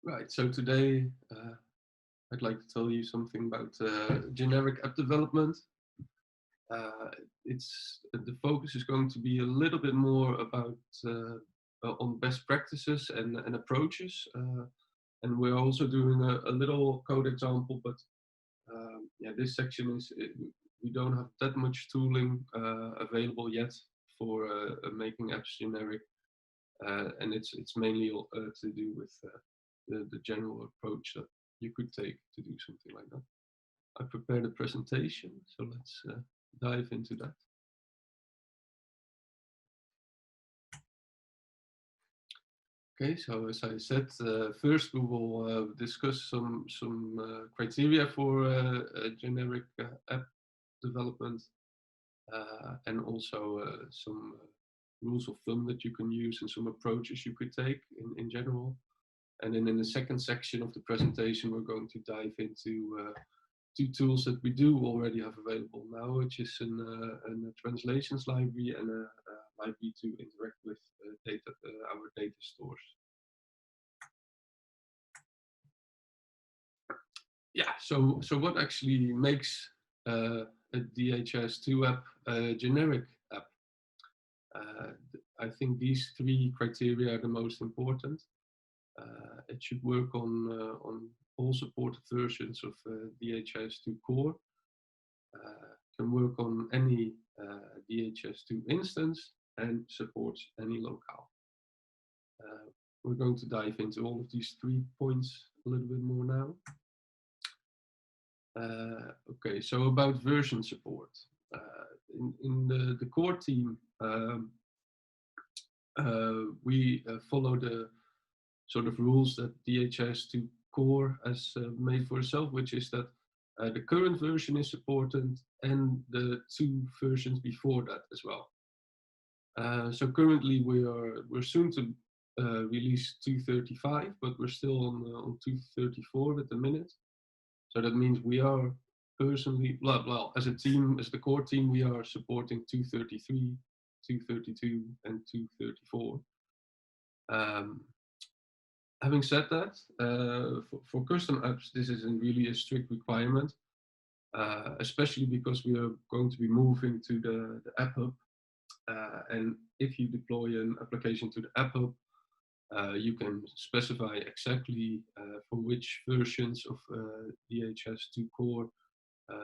Right, so today I'd like to tell you something about generic app development. Uh, the focus is going to be a little bit more about on best practices and approaches, and we're also doing a little code example. But yeah, this section we don't have that much tooling available yet for making apps generic, and it's mainly to do with the general approach that you could take to do something like that. I prepared a presentation, so let's dive into that. Okay, so as I said, first we will discuss some criteria for generic app development, and also some rules of thumb that you can use and some approaches you could take in general. And then in the second section of the presentation, we're going to dive into two tools that we do already have available now, which is a translations library and a library to interact with our data stores. Yeah, so what actually makes a DHIS2 app a generic app? I think these three criteria are the most important. It should work on all supported versions of DHIS2 core. Can work on any DHIS2 instance and supports any locale. We're going to dive into all of these 3 points a little bit more now. Okay, so about version support. In the core team, we follow the sort of rules that DHIS2 core has made for itself, which is that the current version is supported and the 2 versions before that as well. So currently we're soon to release 2.35, but we're still on 2.34 at the minute. So that means we are personally, well, as a team, as the core team, we are supporting 2.33, 2.32, and 2.34. Having said that, for custom apps, this isn't really a strict requirement, especially because we are going to be moving to the App Hub. And if you deploy an application to the App Hub, you can specify exactly for which versions of DHIS2 core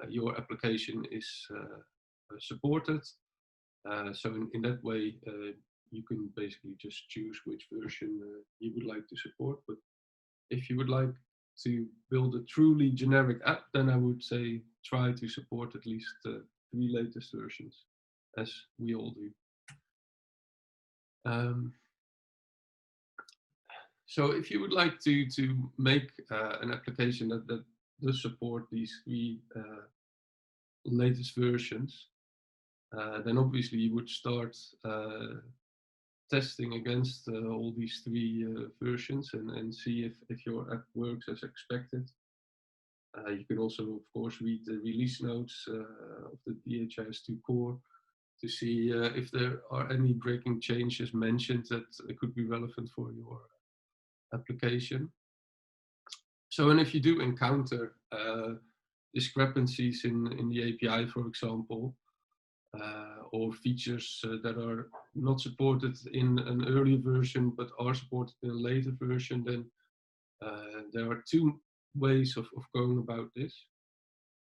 your application is supported. So in that way, you can basically just choose which version you would like to support. But if you would like to build a truly generic app, then I would say try to support at least 3 latest versions, as we all do. So if you would like to make an application that does support these 3 latest versions, then obviously you would start testing against all these 3 versions and see if your app works as expected. You can also, of course, read the release notes of the DHIS2 core to see if there are any breaking changes mentioned that could be relevant for your application. So, and if you do encounter discrepancies in the API, for example, or features that are not supported in an earlier version but are supported in a later version, then there are 2 ways of going about this.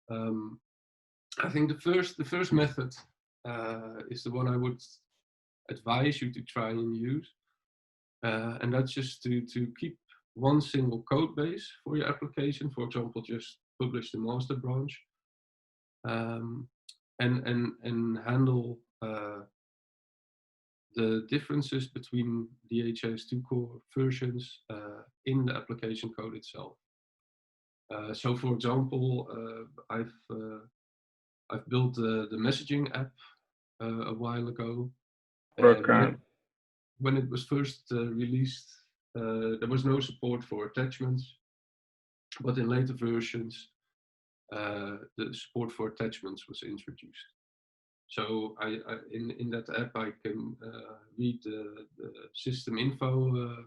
I think the first method is the one I would advise you to try and use, and that's just to keep one single code base for your application. For example, just publish the master branch, and handle the differences between DHIS2 core versions in the application code itself. So, for example, I've built the messaging app a while ago. When it was first released, there was no support for attachments, but in later versions, the support for attachments was introduced. So in that app, I can read the system info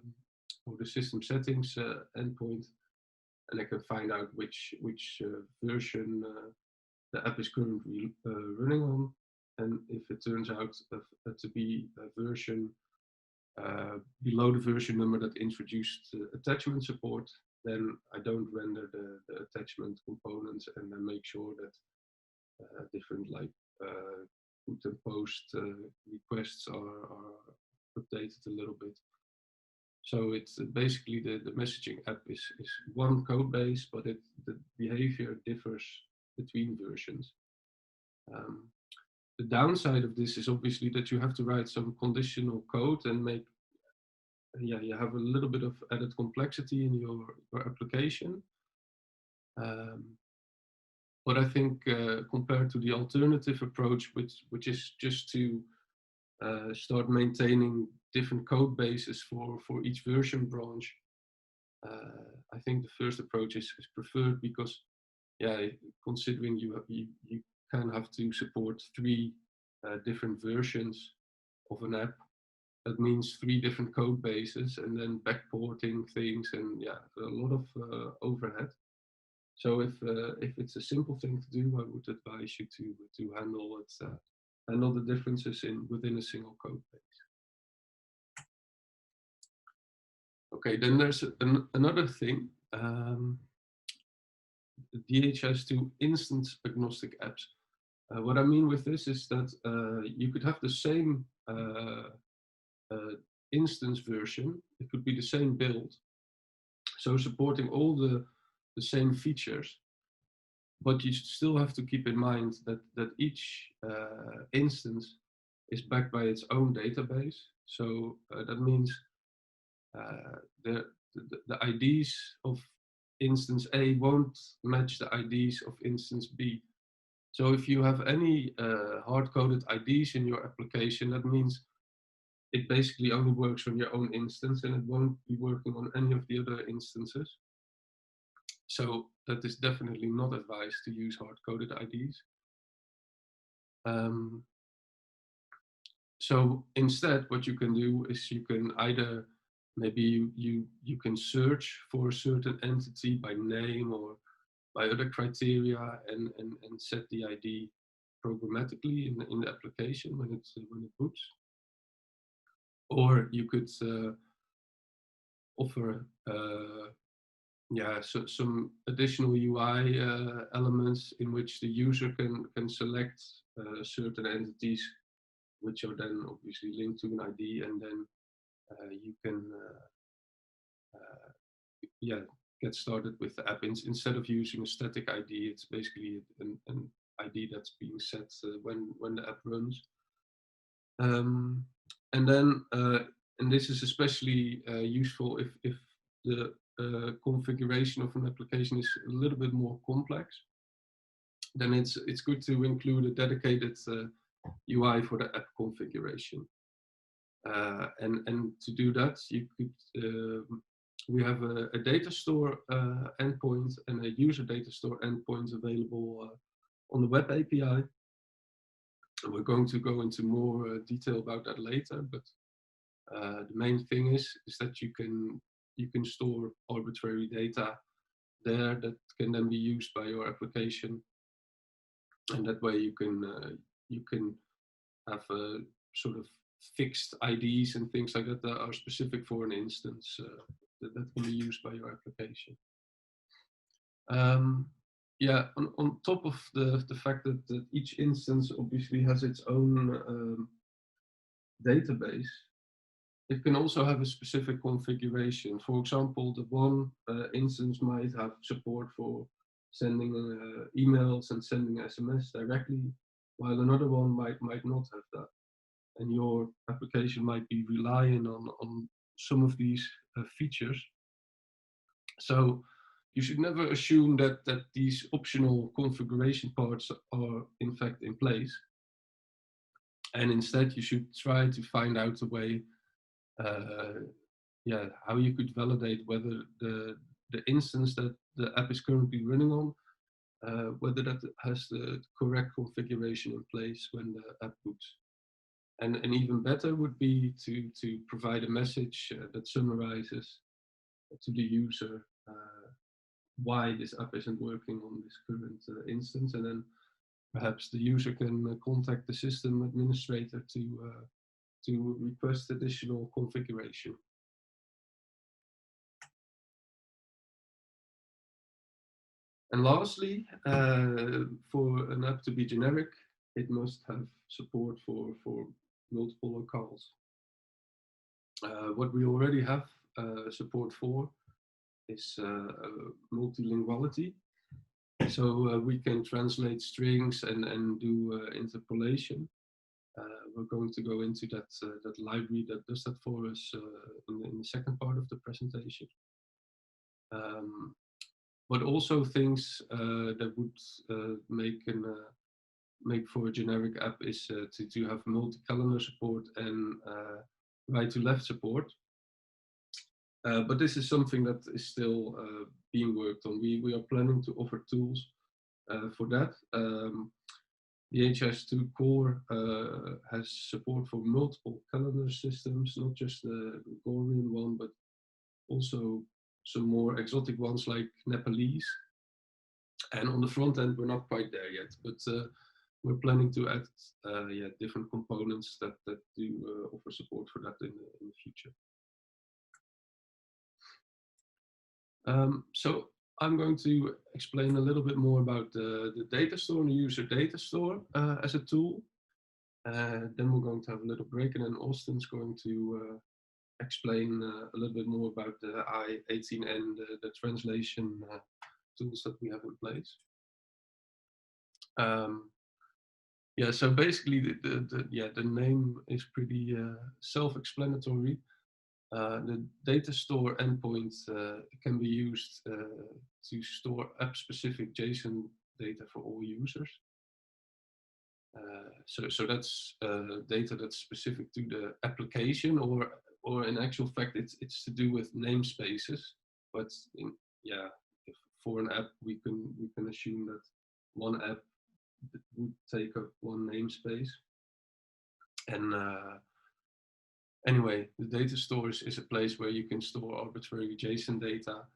or the system settings endpoint, and I can find out which version the app is currently running on. And if it turns out to be a version below the version number that introduced attachment support, then I don't render the attachment components, and then make sure that different like put and post requests are updated a little bit. So it's basically the messaging app is one code base, but the behavior differs between versions. The downside of this is obviously that you have to write some conditional code and make, you have a little bit of added complexity in your application. But I think compared to the alternative approach, which is just to start maintaining different code bases for each version branch, I think the first approach is preferred, because considering you can have to support 3 different versions of an app, that means 3 different code bases, and then backporting things, and a lot of overhead. So if it's a simple thing to do, I would advise you to handle it, handle the differences within a single code base. Okay, then there's another thing. DHIS2 instance agnostic apps. What I mean with this is that you could have the same instance version. It could be the same build, so supporting all the same features, but you still have to keep in mind that each instance is backed by its own database. So that means the IDs of instance A won't match the IDs of instance B. So if you have any hard-coded IDs in your application, that means it basically only works on your own instance, and it won't be working on any of the other instances. So that is definitely not advised to use hard-coded IDs. So instead, what you can do is you can either, maybe you can search for a certain entity by name or by other criteria, and set the ID programmatically in the application when it boots. Or you could offer so some additional UI elements in which the user can select certain entities, which are then obviously linked to an ID, and then you can get started with the app. Instead of using a static ID, it's basically an ID that's being set when the app runs. And then, and this is especially useful if the configuration of an application is a little bit more complex. Then it's good to include a dedicated UI for the app configuration. And to do that, you could we have a data store endpoint and a user data store endpoint available on the web API. And we're going to go into more detail about that later, but the main thing is that you can store arbitrary data there that can then be used by your application, and that way you can have a sort of fixed IDs and things like that are specific for an instance that can be used by your application. On top of the fact that each instance obviously has its own database, it can also have a specific configuration. For example, the one instance might have support for sending emails and sending SMS directly, while another one might not have that. And your application might be relying on some of these features. So you should never assume that these optional configuration parts are in fact in place. And instead, you should try to find out a way how you could validate whether the instance that the app is currently running on, whether that has the correct configuration in place when the app boots. And even better would be to provide a message that summarizes the user why this app isn't working on this current instance, and then perhaps the user can contact the system administrator to request additional configuration. And lastly, for an app to be generic, it must have support for multiple locales. What we already have support for is multilinguality. So we can translate strings and do interpolation. We're going to go into that library that does that for us in the second part of the presentation. But also things that would make for a generic app is to have multi-calendar support and right-to-left support. But this is something that is still being worked on. We are planning to offer tools for that. The HS2 core has support for multiple calendar systems, not just the Gregorian one, but also some more exotic ones like Nepalese. And on the front end, we're not quite there yet, but we're planning to add different components that do offer support for that in the future. So I'm going to explain a little bit more about the data store and the user data store as a tool. Then we're going to have a little break, and then Austin's going to explain a little bit more about the I-18 and the translation tools that we have in place. So basically the name is pretty self-explanatory. The data store endpoint can be used to store app-specific JSON data for all users. So that's data that's specific to the application, or in actual fact, it's to do with namespaces. But for an app, we can assume that one app would take up one namespace. And anyway, the data store is a place where you can store arbitrary JSON data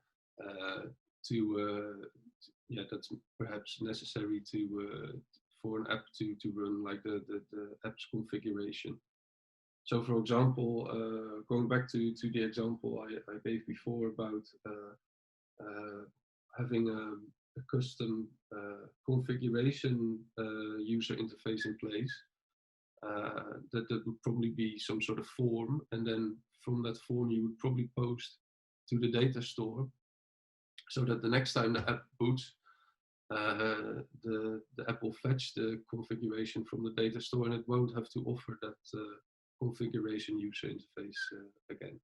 that's perhaps necessary for an app to run, like the app's configuration. So for example, going back to the example I gave before about having a custom configuration user interface in place, that would probably be some sort of form, and then from that form you would probably post to the data store, so that the next time the app boots, the app will fetch the configuration from the data store, and it won't have to offer that configuration user interface again.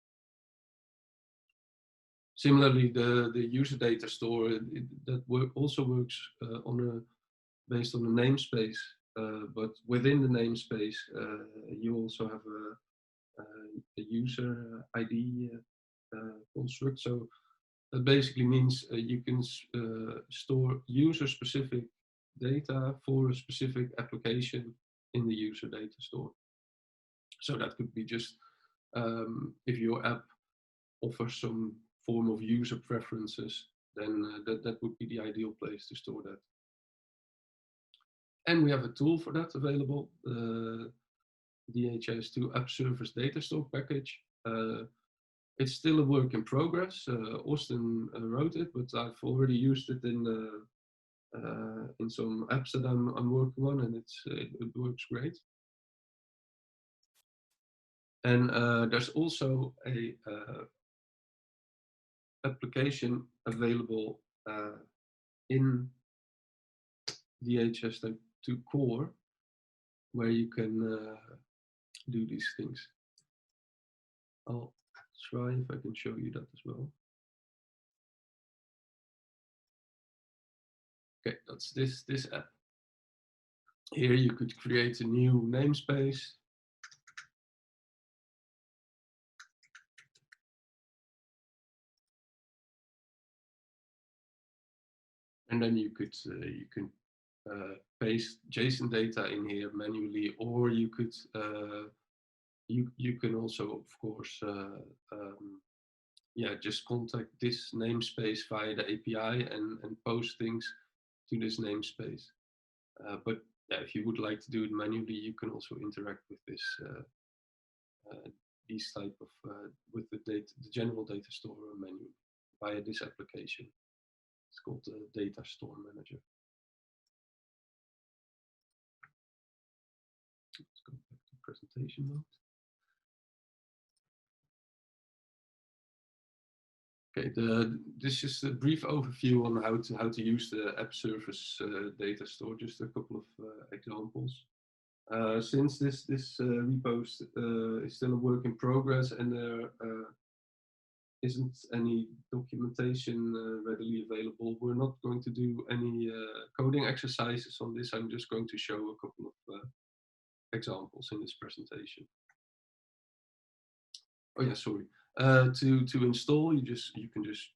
Similarly, the user data store also works based on a namespace, but within the namespace you also have a user ID construct. So that basically means you can store user-specific data for a specific application in the user data store. So that could be just if your app offers some form of user preferences, then that would be the ideal place to store that. And we have a tool for that available, the HS2 App-service-datastore package. It's still a work in progress. Austin wrote it, but I've already used it in some apps that I'm working on, and it works great. And there's also a application available in the HS2 core where you can do these things. I'll try if I can show you that as well. Okay, that's this app. Here you could create a new namespace. And then you can paste JSON data in here manually, or you could you can also, of course, yeah, just contact this namespace via the API and post things to this namespace. But yeah, if you would like to do it manually, you can also interact with this these type of with the general data store menu via this application. It's called the Data Store Manager. Let's go back to presentation mode. Okay, this is a brief overview on how to use the app service data store. Just a couple of examples. Since this repo is still a work in progress and there isn't any documentation readily available, we're not going to do any coding exercises on this. I'm just going to show a couple of examples in this presentation. Oh yeah, sorry. To install, you can just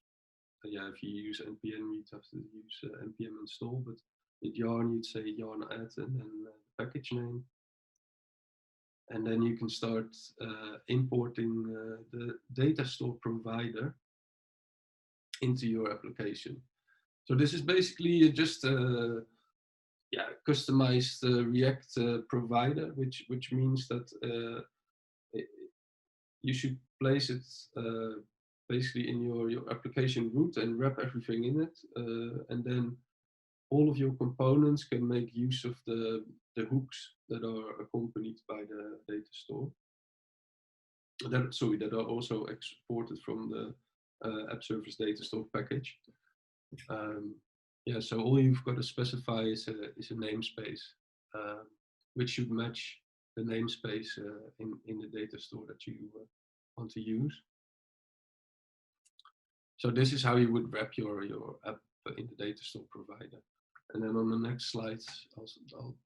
yeah, if you use npm, you'd have to use npm install, but with yarn, you'd say yarn add and then the package name. And then you can start importing the data store provider into your application. So this is basically just yeah, customized React provider, which means that you should place it basically in your application root and wrap everything in it, and then all of your components can make use of the hooks that are accompanied by the data store. That are also exported from the App-service-datastore package. Yeah, so all you've got to specify is a namespace, which should match the namespace in the data store that you want to use. So this is how you would wrap your app in the data store provider. And then on the next slides, I'll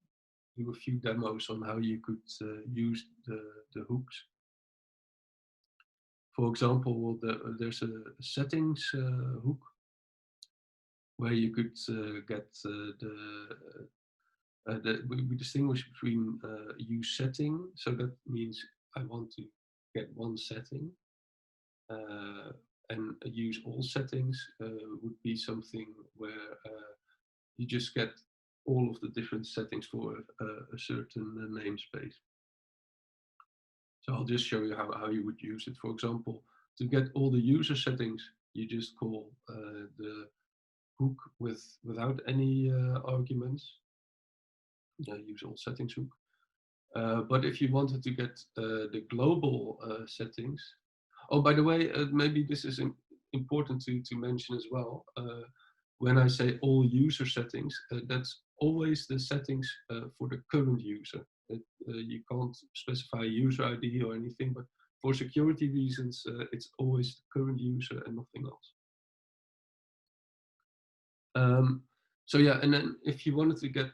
do a few demos on how you could use the hooks. For example, there's a settings hook where you could get we distinguish between use setting. So that means I want to get one setting, and use all settings would be something where you just get all of the different settings for a certain namespace. So I'll just show you how you would use it. For example, to get all the user settings, you just call the hook without any arguments. Use all settings hook. But if you wanted to get the global settings, oh, by the way, maybe this is important to mention as well. When I say all user settings, that's always the settings for the current user. You can't specify user ID or anything, but for security reasons, it's always the current user and nothing else. So yeah, and then if you wanted to get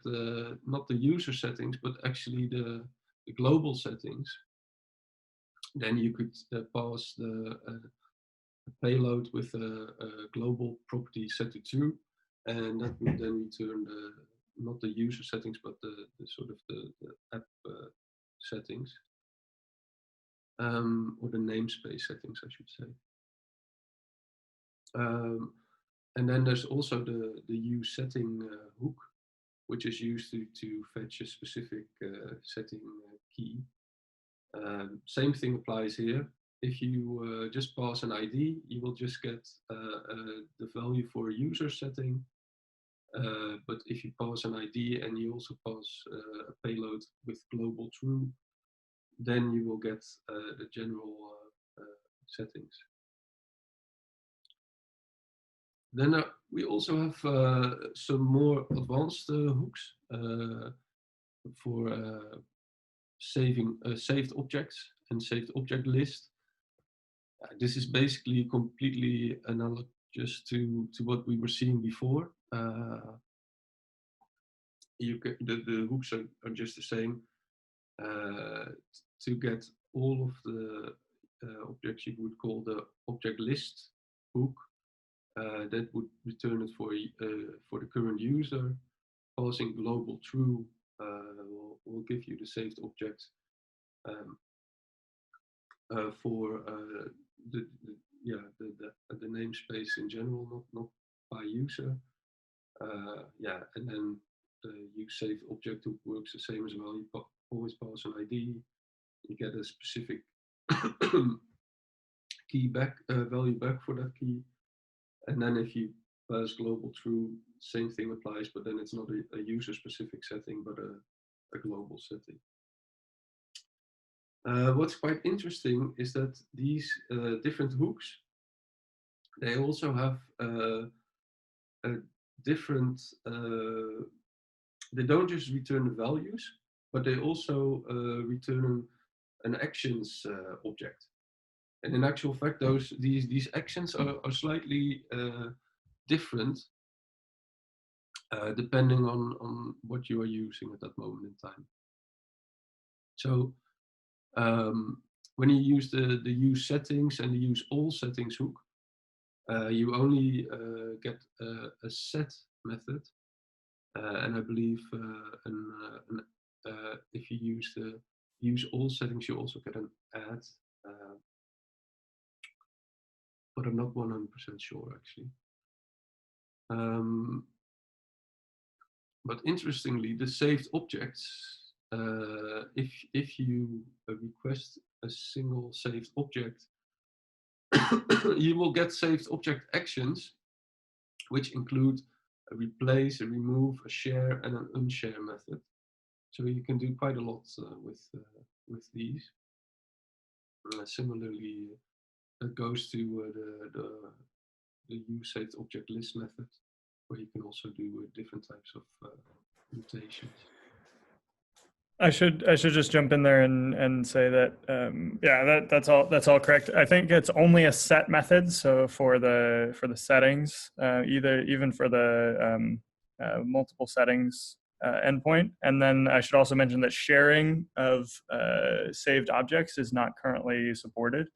not the user settings, but actually the global settings, then you could pass the payload with a global property set to true, and that would then return not the user settings, but the sort of the app settings, or the namespace settings, I should say. And then there's also the use setting hook, which is used to fetch a specific setting key. Same thing applies here. If you just pass an ID, you will just get the value for a user setting. But if you pass an ID and you also pass a payload with global true, then you will get the general settings. Then we also have some more advanced hooks for saving saved objects and saved object list. This is basically completely analogous to what we were seeing before. The hooks are just the same. To get all of the objects, you would call the object list hook. That would return it for the current user. Passing global true will give you the saved object for yeah, the namespace in general, not by user. Yeah, and then the use saved object hook works the same as well. You always pass an ID, you get a specific key back, value back for that key, and then if you pass global true, same thing applies, but then it's not a user specific setting, but a global setting. What's quite interesting is that these different hooks, they also have a different, they don't just return the values, but they also return an actions object. And in actual fact, these actions are slightly different depending on what you are using at that moment in time. So when you use the use settings and the use all settings hook, you only get a set method, and I believe if you use the use all settings, you also get an add, but I'm not 100% sure actually. But interestingly, the saved objects, if you request a single saved object, you will get saved object actions, which include a replace, a remove, a share, and an unshare method. So you can do quite a lot with these. Similarly, that goes to the use saved object list method, where you can also do different types of mutations. I should just jump in there and say that yeah, that's all correct. I think it's only a set method. So for the settings, even for the multiple settings endpoint, and then I should also mention that sharing of saved objects is not currently supported.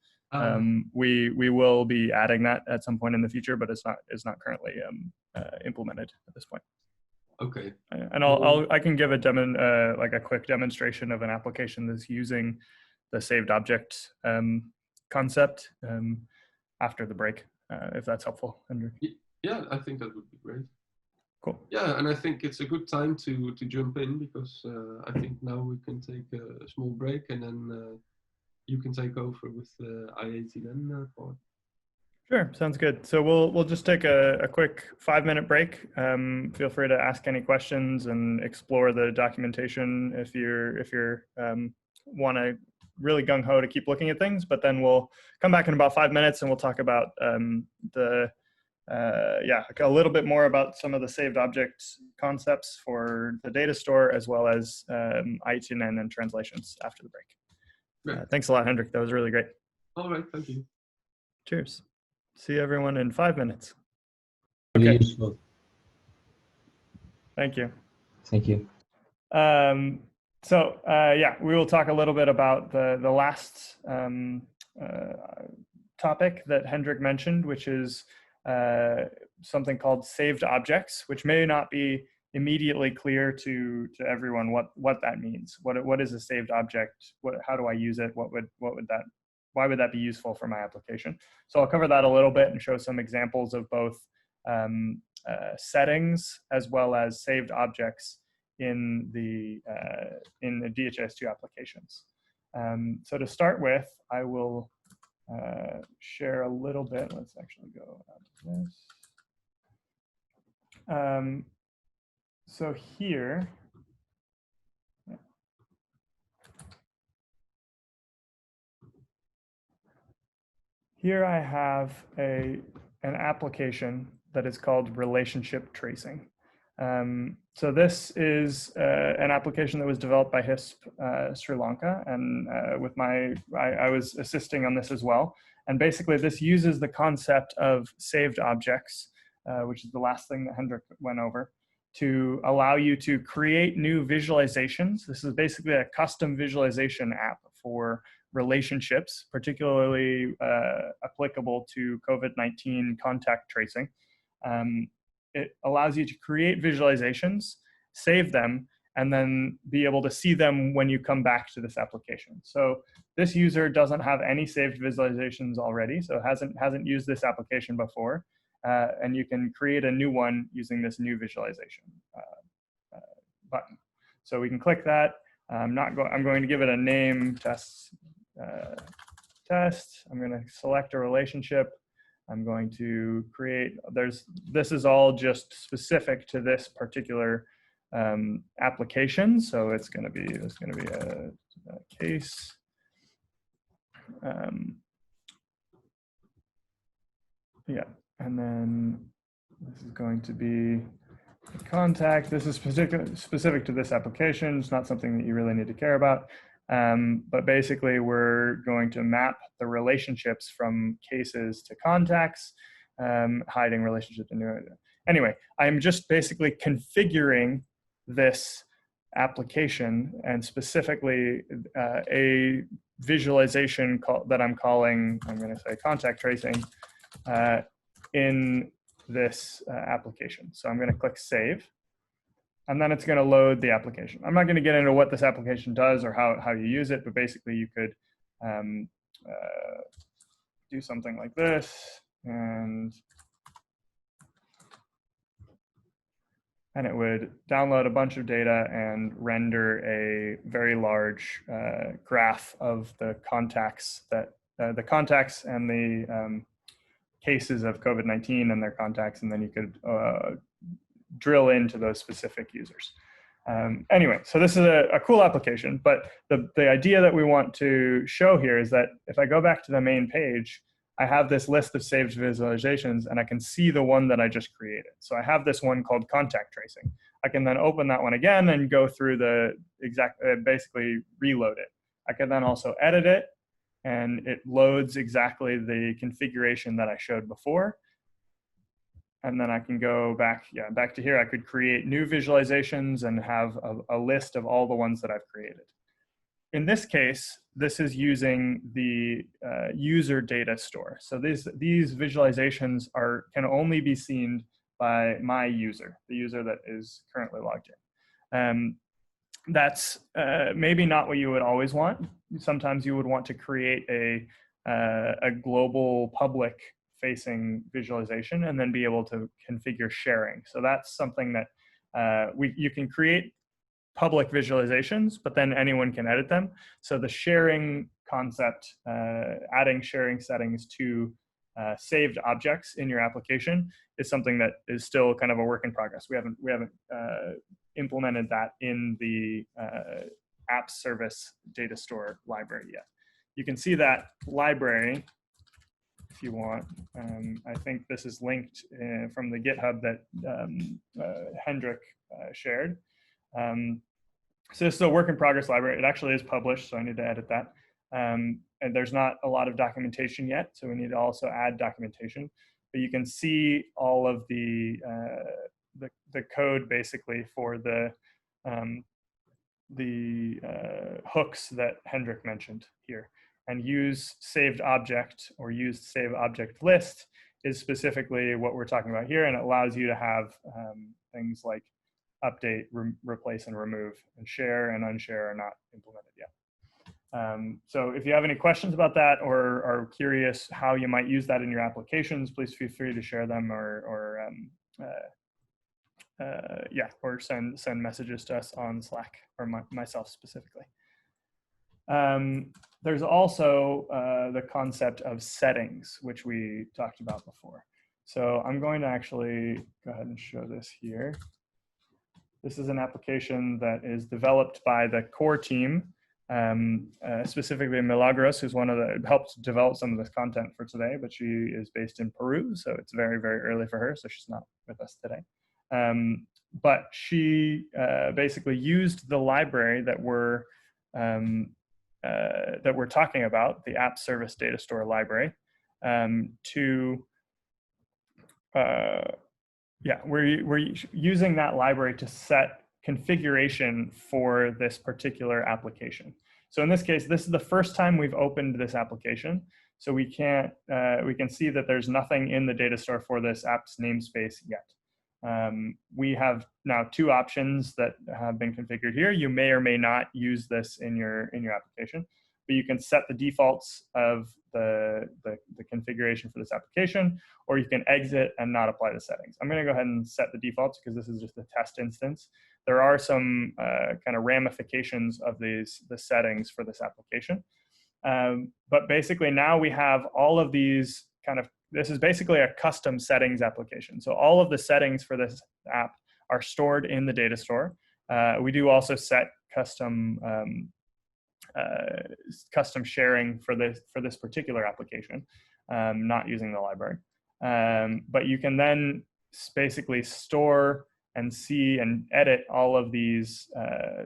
We will be adding that at some point in the future, but it's not currently implemented at this point. Okay. And I can give like a quick demonstration of an application that's using the saved object concept after the break, if that's helpful, Hendrik. Yeah, I think that would be great. Cool. Yeah, and I think it's a good time to jump in, because I think now we can take a small break, and then you can take over with the I-ATN part. Sure, sounds good. So we'll just take a quick 5-minute break. Feel free to ask any questions and explore the documentation if you're want to really gung ho to keep looking at things. But then we'll come back in about 5 minutes and we'll talk about a little bit more about some of the saved objects concepts for the data store, as well as ITNN and translations after the break. Thanks a lot, Hendrik. That was really great. All right, thank you. Cheers. See everyone in 5 minutes. Okay. Useful. Thank you. Thank you. We will talk a little bit about the last topic that Hendrik mentioned, which is something called saved objects, which may not be immediately clear to everyone what that means. What is a saved object? How do I use it? Why would that be useful for my application? So I'll cover that a little bit and show some examples of both settings as well as saved objects in the DHIS2 applications. So to start with, I will share a little bit. Let's actually go out of this. So here, here I have an application that is called relationship tracing. So this is an application that was developed by HISP Sri Lanka, and I was assisting on this as well. And basically this uses the concept of saved objects, which is the last thing that Hendrik went over, to allow you to create new visualizations. This is basically a custom visualization app for relationships, particularly applicable to COVID-19 contact tracing. It allows you to create visualizations, save them, and then be able to see them when you come back to this application. So this user doesn't have any saved visualizations already, so hasn't used this application before, and you can create a new one using this new visualization button. So we can click that. I'm going to give it a name, test. I'm going to select a relationship. I'm going to create, this is all just specific to this particular application. So there's going to be a case. Yeah, and then this is going to be a contact. This is specific to this application. It's not something that you really need to care about. But basically, we're going to map the relationships from cases to contacts, hiding relationships. Anyway, I'm just basically configuring this application, and specifically a visualization that I'm calling, I'm going to say contact tracing, in this application. So I'm going to click Save. And then it's going to load the application. I'm not going to get into what this application does or how you use it, but basically you could do something like this, and it would download a bunch of data and render a very large graph of the contacts and the cases of COVID-19 and their contacts, and then you could drill into those specific users. Anyway, so this is a cool application, but the idea that we want to show here is that if I go back to the main page, I have this list of saved visualizations, and I can see the one that I just created. So I have this one called contact tracing. I can then open that one again and go through the basically reload it. I can then also edit it, and it loads exactly the configuration that I showed before. And then I can go back to here. I could create new visualizations and have a list of all the ones that I've created. In this case, this is using the user data store. So these visualizations can only be seen by my user, the user that is currently logged in. That's maybe not what you would always want. Sometimes you would want to create a global public facing visualization and then be able to configure sharing. So that's something that you can create public visualizations, but then anyone can edit them. So the sharing concept, adding sharing settings to saved objects in your application is something that is still kind of a work in progress. We haven't implemented that in the App-service-datastore library yet. You can see that library if you want. I think this is linked from the GitHub that Hendrik shared. So this is a work in progress library. It actually is published, so I need to edit that. And there's not a lot of documentation yet, so we need to also add documentation. But you can see all of the code basically for the hooks that Hendrik mentioned here. And use saved object or used save object list is specifically what we're talking about here, and it allows you to have things like update, replace, and remove, and share and unshare are not implemented yet. So if you have any questions about that or are curious how you might use that in your applications, please feel free to share them or send messages to us on Slack or myself specifically. There's also the concept of settings, which we talked about before. So I'm going to actually go ahead and show this here. This is an application that is developed by the core team, specifically Milagros, who's helped develop some of this content for today, but she is based in Peru, so it's very, very early for her, so she's not with us today. But she basically used the library that we're talking about, the App-service-datastore library, we're using that library to set configuration for this particular application. So in this case, this is the first time we've opened this application. So we can see that there's nothing in the data store for this app's namespace yet. We have now two options that have been configured here. You may or may not use this in your application, but you can set the defaults of the configuration for this application, or you can exit and not apply the settings. I'm going to go ahead and set the defaults because this is just a test instance. There are some kind of ramifications of the settings for this application. But basically now we have all of these this is basically a custom settings application. So all of the settings for this app are stored in the data store. We do also set custom sharing for this particular application, not using the library. But you can then basically store and see and edit all of these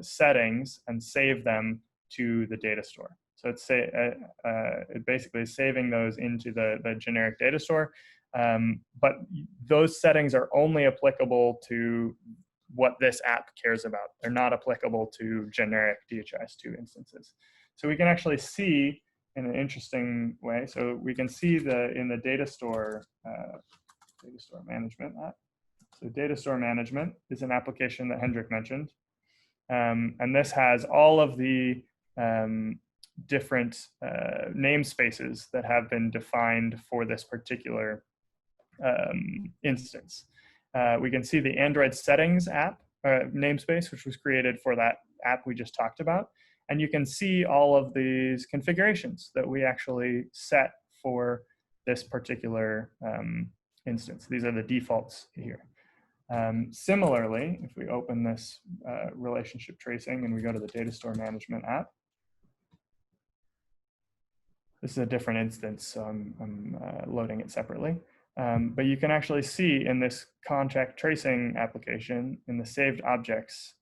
settings and save them to the data store. So it basically is saving those into the generic data store. But those settings are only applicable to what this app cares about. They're not applicable to generic DHIS2 instances. So we can actually see in an interesting way. So we can see in the data store management app. So data store management is an application that Hendrik mentioned. And this has all of the different namespaces that have been defined for this particular instance. We can see the Android settings app namespace, which was created for that app we just talked about. And you can see all of these configurations that we actually set for this particular instance. These are the defaults here. Similarly, if we open this relationship tracing and we go to the data store management app, this is a different instance, so I'm loading it separately. But you can actually see in this contact tracing application, in the saved objects,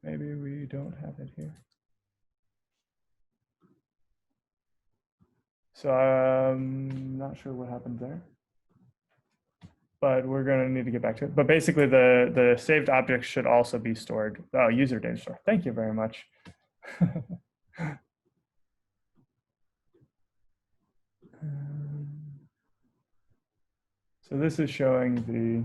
maybe we don't have it here. So I'm not sure what happened there, but we're going to need to get back to it. But basically the saved objects should also be stored. Oh, user data store. Thank you very much. So this is showing the,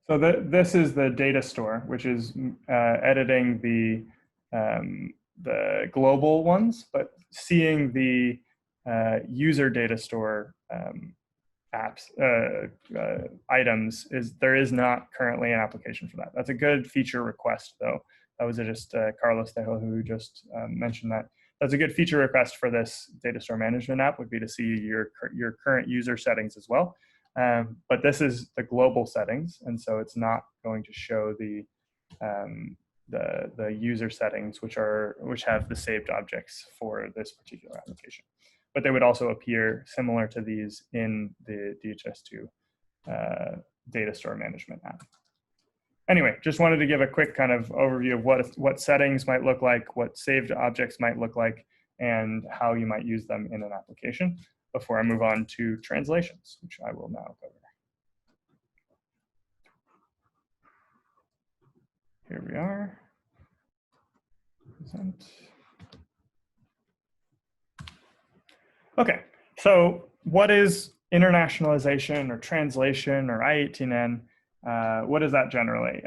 so this is the data store, which is editing the global ones, but seeing the user data store items there is not currently an application for that. That's a good feature request, though. That was just Carlos Tejo who just mentioned that. That's a good feature request for this data store management app, would be to see your current user settings as well. But this is the global settings, and so it's not going to show the user settings, which have the saved objects for this particular application. But they would also appear similar to these in the DHIS2 data store management app. Anyway, just wanted to give a quick kind of overview of what settings might look like, what saved objects might look like, and how you might use them in an application before I move on to translations, which I will now cover. Here we are. Present. Okay, so what is internationalization or translation or I-18N? What is that generally?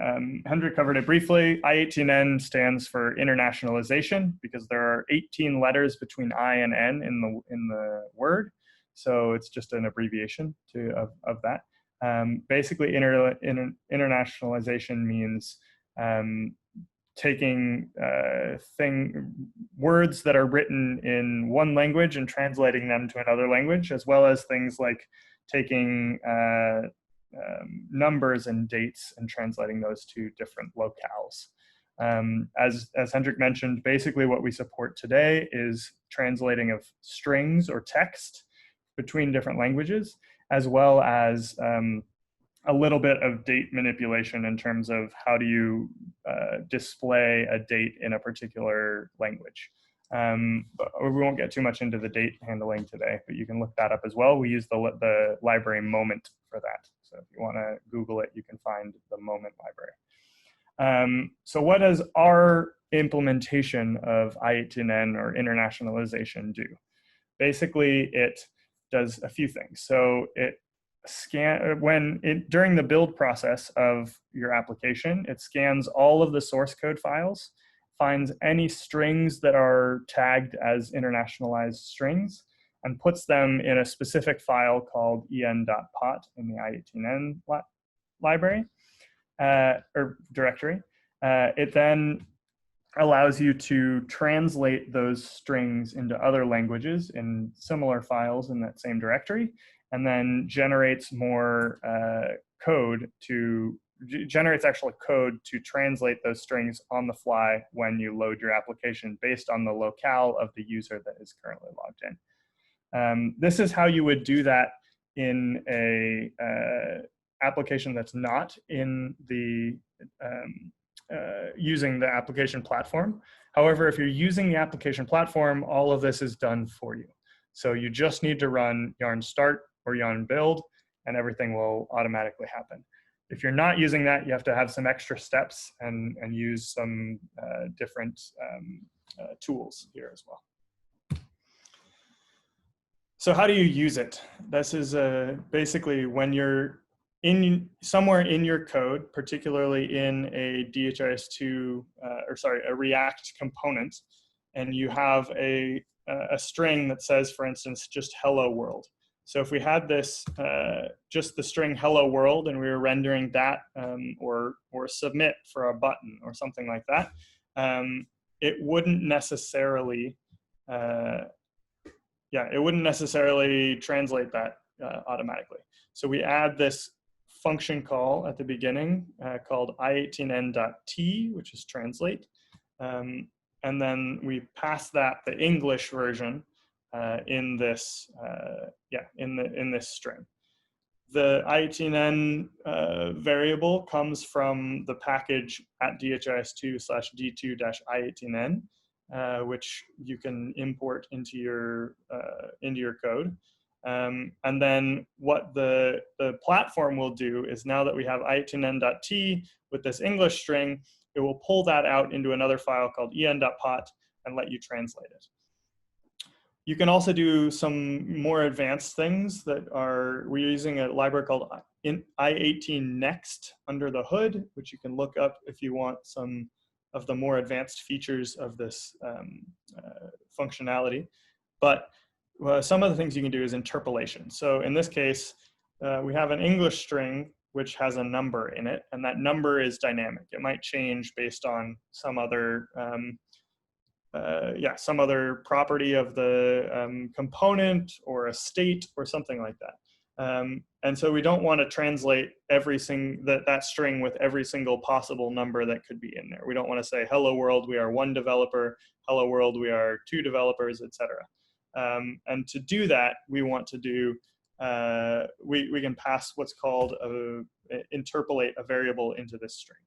Hendrik covered it briefly. I-18N stands for internationalization because there are 18 letters between I and N in the word. So it's just an abbreviation of that. Basically, internationalization means taking words that are written in one language and translating them to another language, as well as things like taking numbers and dates and translating those to different locales. As Hendrik mentioned, basically what we support today is translating of strings or text between different languages, as well as a little bit of date manipulation in terms of how do you display a date in a particular language. But we won't get too much into the date handling today, but you can look that up as well. We use the library Moment for that. So if you want to Google it, you can find the Moment library. So what does our implementation of I18N or internationalization do? Basically, it does a few things. So it during the build process of your application, it scans all of the source code files, finds any strings that are tagged as internationalized strings, and puts them in a specific file called en.pot in the I18N library or directory. It then allows you to translate those strings into other languages in similar files in that same directory, and then generates more generates actual code to translate those strings on the fly when you load your application based on the locale of the user that is currently logged in. This is how you would do that in a application that's not in the using the application platform. However, if you're using the application platform, all of this is done for you. So you just need to run yarn start or yarn build, and everything will automatically happen. If you're not using that, you have to have some extra steps and use some different tools here as well. So how do you use it? This is basically when you're somewhere in your code, particularly in a DHIS2, a React component, and you have a string that says, for instance, just hello world. So if we had this, just the string hello world, and we were rendering that or submit for a button or something like that, it wouldn't necessarily, it wouldn't necessarily translate that automatically. So we add this function call at the beginning called i18n.t, which is translate. And then we pass that the English version in this string. The i18n variable comes from the package at dhis2/d2-i18n, which you can import into your code. And then what the platform will do is, now that we have i18n.t with this English string, it will pull that out into another file called en.pot and let you translate it. You can also do some more advanced things we're using a library called i18next under the hood, which you can look up if you want some of the more advanced features of this functionality. But some of the things you can do is interpolation. So in this case, we have an English string which has a number in it, and that number is dynamic. It might change based on some other property of the component or a state or something like that. And so we don't want to translate that string with every single possible number that could be in there. We don't want to say, hello world, we are 1 developer, hello world, we are 2 developers, etc. And to do that, we want to do, we can pass what's called interpolate a variable into this string.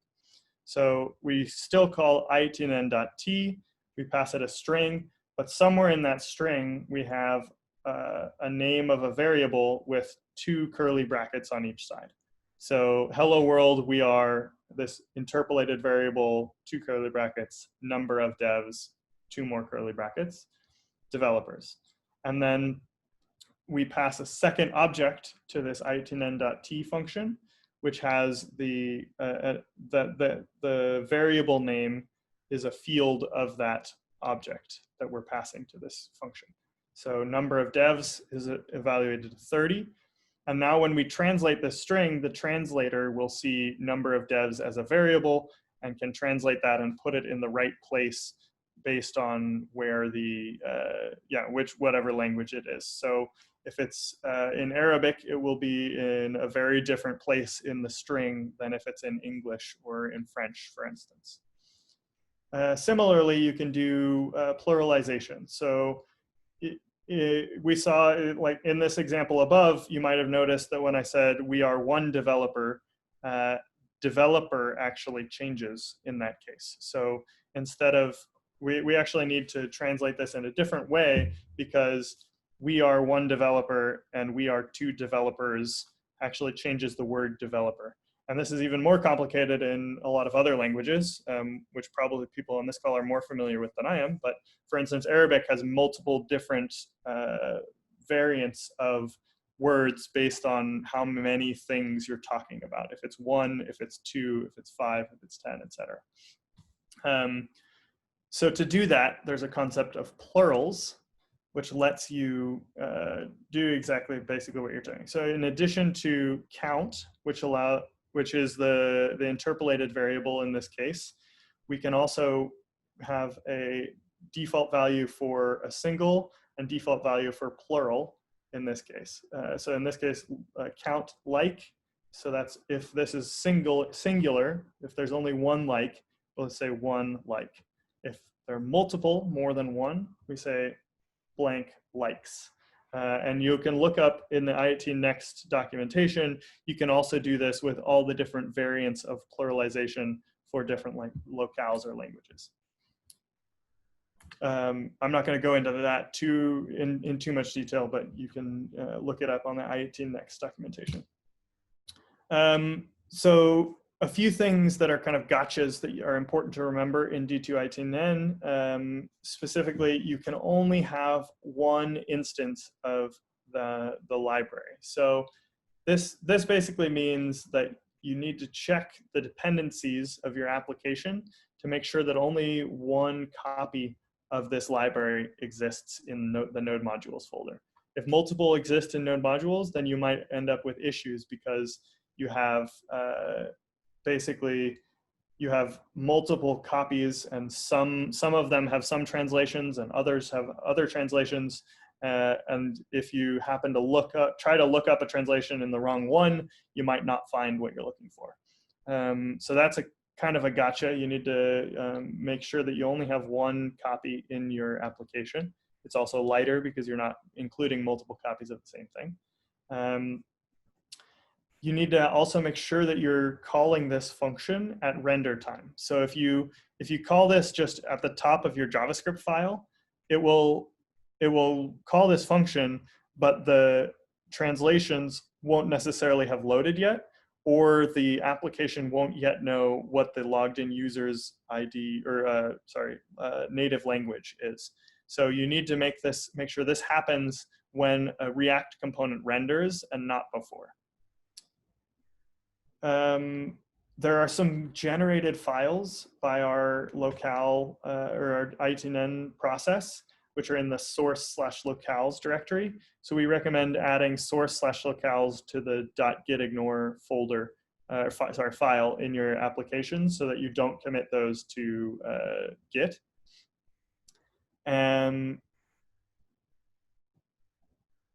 So we still call i18n.t, we pass it a string, but somewhere in that string, we have a name of a variable with 2 curly brackets on each side. So hello world, we are this interpolated variable, 2 curly brackets, number of devs, 2 more curly brackets, developers. And then we pass a second object to this i18n.t function, which has the variable name is a field of that object that we're passing to this function. So number of devs is evaluated to 30. And now when we translate this string, the translator will see number of devs as a variable and can translate that and put it in the right place based on where whatever language it is. So if it's in Arabic, it will be in a very different place in the string than if it's in English or in French, for instance. Similarly, you can do pluralization. So we saw, like in this example above, you might have noticed that when I said we are 1 developer, developer actually changes in that case. So instead of, we actually need to translate this in a different way, because we are 1 developer and we are 2 developers actually changes the word developer. And this is even more complicated in a lot of other languages, which probably people on this call are more familiar with than I am. But for instance, Arabic has multiple different variants of words based on how many things you're talking about. If it's 1, if it's 2, if it's 5, if it's 10, etc. So to do that, there's a concept of plurals, which lets you do exactly basically what you're doing. So in addition to count, which is the interpolated variable in this case, we can also have a default value for a single and default value for plural in this case. So in this case, count like. So that's if this is singular, if there's only one like, we'll say one like. If there are multiple, more than one, we say blank likes. And you can look up in the IIT Next documentation, you can also do this with all the different variants of pluralization for different locales or languages. I'm not going to go into that in too much detail, but you can look it up on the IIT Next documentation. So a few things that are kind of gotchas that are important to remember in D2-ITN. Specifically, you can only have one instance of the library. So this basically means that you need to check the dependencies of your application to make sure that only one copy of this library exists in the node modules folder. If multiple exist in node modules, then you might end up with issues because you have basically you have multiple copies, and some of them have some translations and others have other translations. And if you happen to try to look up a translation in the wrong one, you might not find what you're looking for. So that's a kind of a gotcha. You need to make sure that you only have one copy in your application. It's also lighter because you're not including multiple copies of the same thing. You need to also make sure that you're calling this function at render time. So if you call this just at the top of your JavaScript file, it will call this function, but the translations won't necessarily have loaded yet, or the application won't yet know what the logged in user's ID or native language is. So you need to make sure this happens when a React component renders and not before. There are some generated files by our locale or our ITN process, which are in the source/locales directory. So we recommend adding source/locales to the .gitignore folder, file in your application so that you don't commit those to Git.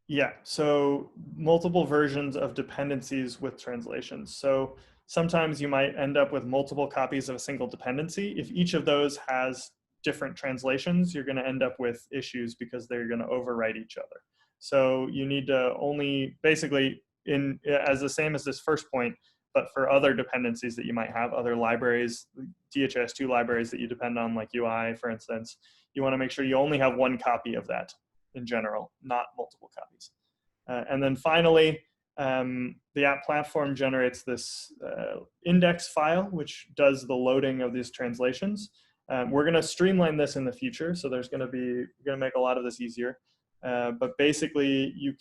Yeah, so multiple versions of dependencies with translations. So sometimes you might end up with multiple copies of a single dependency. If each of those has different translations, you're going to end up with issues because they're going to overwrite each other. So you need to only basically as the same as this first point, but for other dependencies that you might have, other libraries, DHIS2 libraries that you depend on, like UI, for instance, you want to make sure you only have one copy of that in general, not multiple copies. And then finally, the app platform generates this index file, which does the loading of these translations. We're going to streamline this in the future, so we're going to make a lot of this easier. But basically, you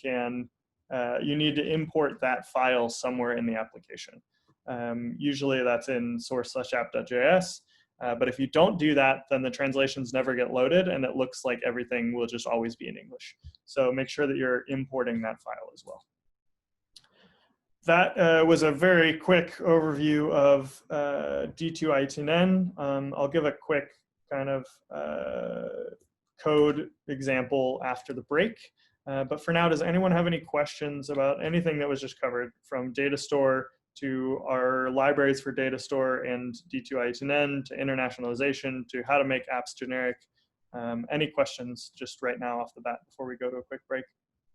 need to import that file somewhere in the application. Usually that's in source/app.js. But if you don't do that, then the translations never get loaded and it looks like everything will just always be in English. So make sure that you're importing that file as well. That was a very quick overview of D2-ITN. I'll give a quick kind of code example after the break. But for now, does anyone have any questions about anything that was just covered, from datastore to our libraries for datastore and D2-ITN to internationalization to how to make apps generic? Any questions just right now off the bat before we go to a quick break?